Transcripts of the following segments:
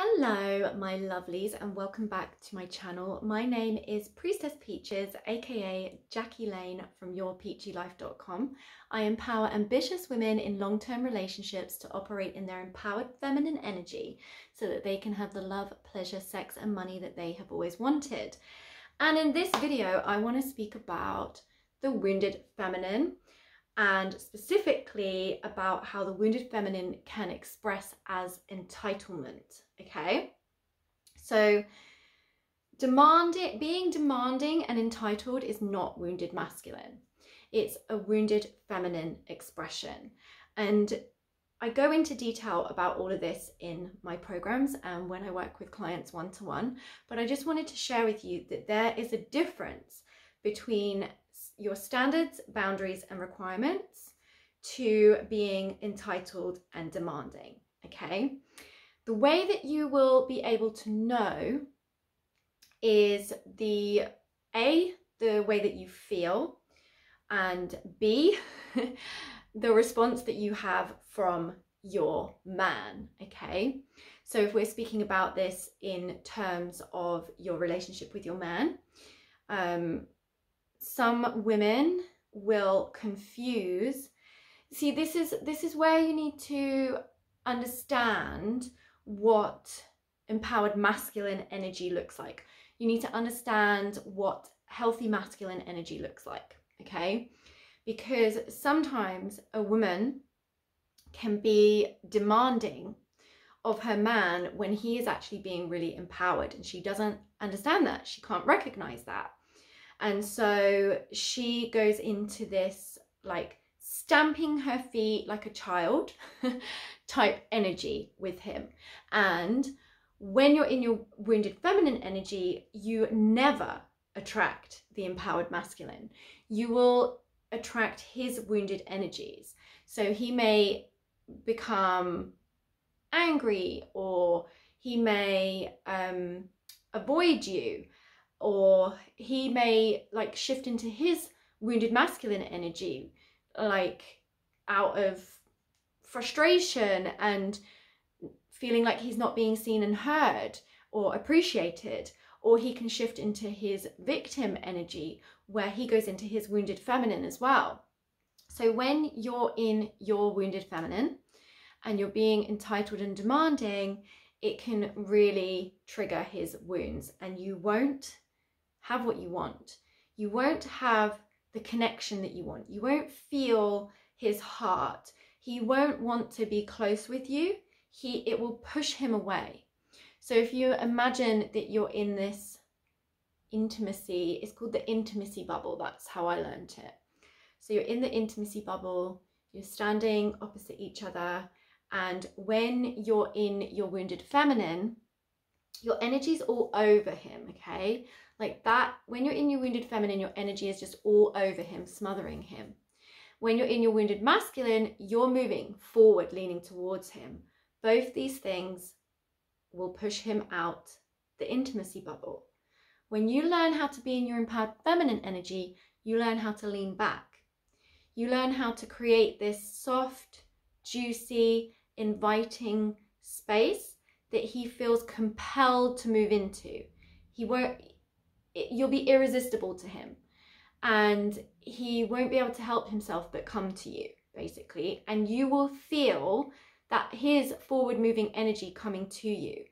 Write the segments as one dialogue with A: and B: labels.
A: Hello my lovelies and welcome back to my channel. My name is Priestess Peaches, aka Jackie Lane from yourpeachylife.com. I empower ambitious women in long-term relationships to operate in their empowered feminine energy so that they can have the love, pleasure, sex and money that they have always wanted. And in this video I want to speak about the wounded feminine, and specifically about how the wounded feminine can express as entitlement. Okay, so being demanding and entitled is not wounded masculine. It's a wounded feminine expression, and I go into detail about all of this in my programs and when I work with clients one-to-one, but I just wanted to share with you that there is a difference between your standards, boundaries and requirements to being entitled and demanding. Okay, the way that you will be able to know is the way that you feel, and B, the response that you have from your man. Okay, so if we're speaking about this in terms of your relationship with your man, some women will confuse. See, this is where you need to understand what empowered masculine energy looks like. You need to understand what healthy masculine energy looks like, okay? Because sometimes a woman can be demanding of her man when he is actually being really empowered, and she doesn't understand that. She can't recognize that. And so she goes into this like stamping her feet like a child type energy with him. And when you're in your wounded feminine energy, you never attract the empowered masculine. You will attract his wounded energies. So he may become angry, or he may avoid you, or he may like shift into his wounded masculine energy, like out of frustration and feeling like he's not being seen and heard or appreciated. Or he can shift into his victim energy, where he goes into his wounded feminine as well. So when you're in your wounded feminine and you're being entitled and demanding, it can really trigger his wounds, and you won't have what you want. You won't have the connection that you want. You won't feel his heart. He won't want to be close with you. It will push him away. So if you imagine that you're in this intimacy, it's called the intimacy bubble. That's how I learned it. So you're in the intimacy bubble, you're standing opposite each other, and when you're in your wounded feminine, your energy's all over him, okay? Like that, when you're in your wounded feminine, your energy is just all over him, smothering him. When you're in your wounded masculine, you're moving forward, leaning towards him. Both these things will push him out the intimacy bubble. When you learn how to be in your empowered feminine energy, you learn how to lean back. You learn how to create this soft, juicy, inviting space that he feels compelled to move into. You'll be irresistible to him, and he won't be able to help himself but come to you, basically. And you will feel that his forward moving energy coming to you.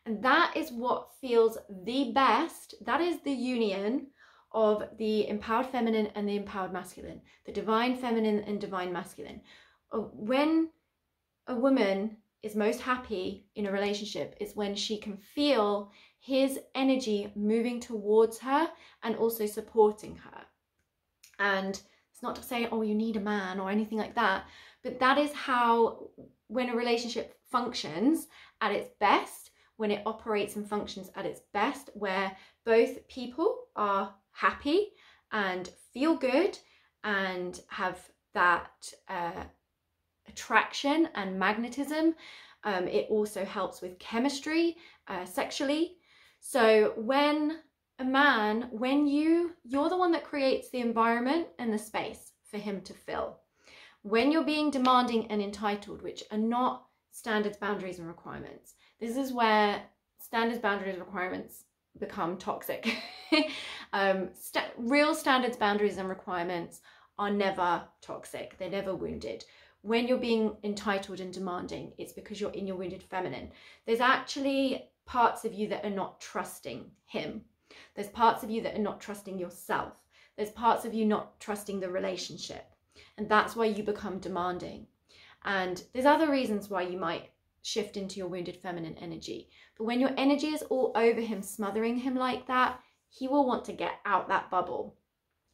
A: And that is what feels the best. That is the union of the empowered feminine and the empowered masculine, the divine feminine and divine masculine. When a woman is most happy in a relationship is when she can feel his energy moving towards her and also supporting her. And it's not to say, oh, you need a man or anything like that, but that is how, when a relationship functions at its best, when it operates and functions at its best, where both people are happy and feel good and have that attraction and magnetism. It also helps with chemistry sexually. So when a man, you're the one that creates the environment and the space for him to fill. When you're being demanding and entitled, which are not standards, boundaries and requirements, This is where standards, boundaries, requirements become toxic. Real standards, boundaries, and requirements are never toxic. They're never wounded. When you're being entitled and demanding, it's because you're in your wounded feminine. There's actually parts of you that are not trusting him. There's parts of you that are not trusting yourself. There's parts of you not trusting the relationship. And that's why you become demanding. And there's other reasons why you might shift into your wounded feminine energy. But when your energy is all over him, smothering him like that, he will want to get out that bubble.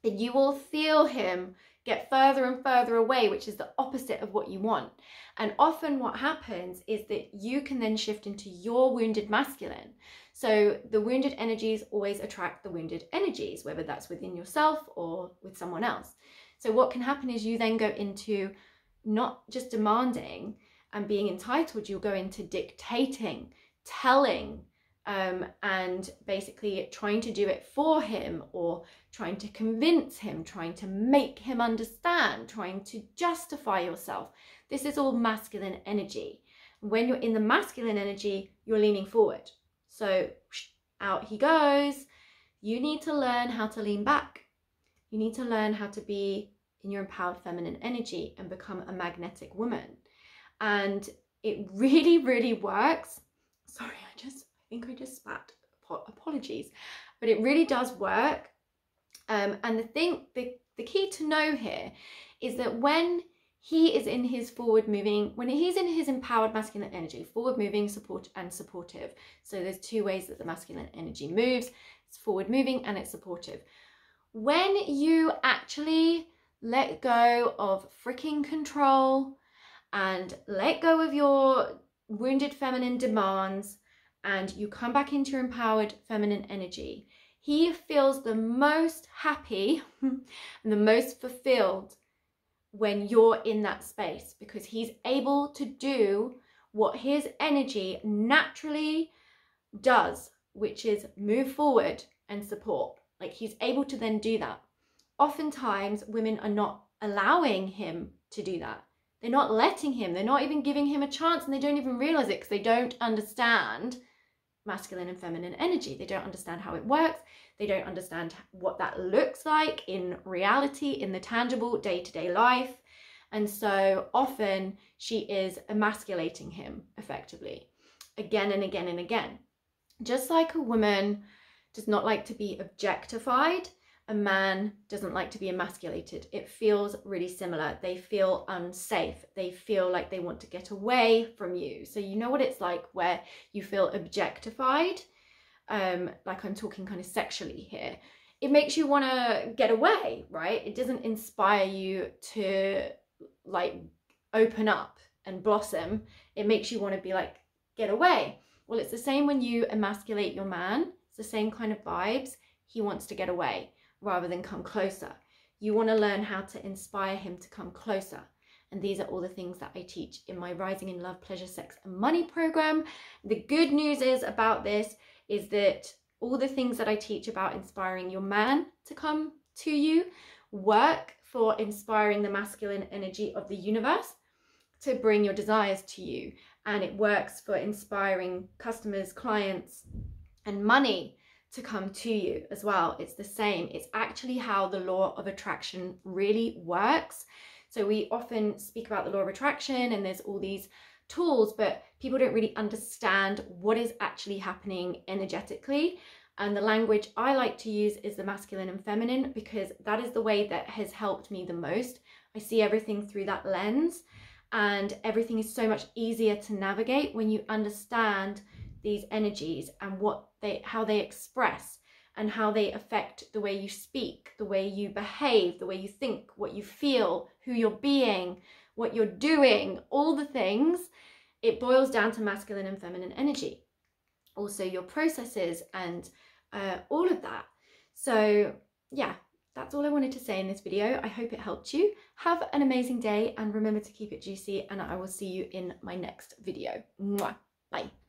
A: And you will feel him get further and further away, which is the opposite of what you want. And often what happens is that you can then shift into your wounded masculine. So the wounded energies always attract the wounded energies, whether that's within yourself or with someone else. So what can happen is you then go into not just demanding and being entitled, you'll go into dictating, telling, and basically trying to do it for him, or trying to convince him, trying to make him understand, trying to justify yourself. This is all masculine energy. When you're in the masculine energy, you're leaning forward. So out he goes. You need to learn how to lean back. You need to learn how to be in your empowered feminine energy and become a magnetic woman. And it really, really works. Sorry, I think I just spat. Apologies. But it really does work. And the key to know here is that when he is in his forward moving, when he's in his empowered masculine energy, forward moving, support and supportive. So there's two ways that the masculine energy moves. It's forward moving and it's supportive. When you actually let go of freaking control and let go of your wounded feminine demands, and you come back into your empowered feminine energy, he feels the most happy and the most fulfilled when you're in that space, because he's able to do what his energy naturally does, which is move forward and support. Like, he's able to then do that. Oftentimes women are not allowing him to do that. They're not letting him, they're not even giving him a chance, and they don't even realize it because they don't understand masculine and feminine energy. They don't understand how it works. They don't understand what that looks like in reality, in the tangible day-to-day life. And so often she is emasculating him effectively again and again and again. Just like a woman does not like to be objectified, a man doesn't like to be emasculated. It feels really similar. They feel unsafe. They feel like they want to get away from you. So you know what it's like where you feel objectified, like I'm talking kind of sexually here. It makes you want to get away, right? It doesn't inspire you to like open up and blossom. It makes you want to be like, get away. Well, it's the same when you emasculate your man. It's the same kind of vibes. He wants to get away rather than come closer. You want to learn how to inspire him to come closer. And these are all the things that I teach in my Rising in Love, Pleasure, Sex and Money program. The good news is about this is that all the things that I teach about inspiring your man to come to you work for inspiring the masculine energy of the universe to bring your desires to you. And it works for inspiring customers, clients, and money to come to you as well. It's the same. It's actually how the law of attraction really works. So we often speak about the law of attraction and there's all these tools, but people don't really understand what is actually happening energetically. And the language I like to use is the masculine and feminine, because that is the way that has helped me the most. I see everything through that lens, and everything is so much easier to navigate when you understand these energies and how they express and how they affect the way you speak, the way you behave, the way you think, what you feel, who you're being, what you're doing, all the things. It boils down to masculine and feminine energy. Also your processes and all of that. So yeah, that's all I wanted to say in this video. I hope it helped you. Have an amazing day and remember to keep it juicy, and I will see you in my next video. Mwah. Bye.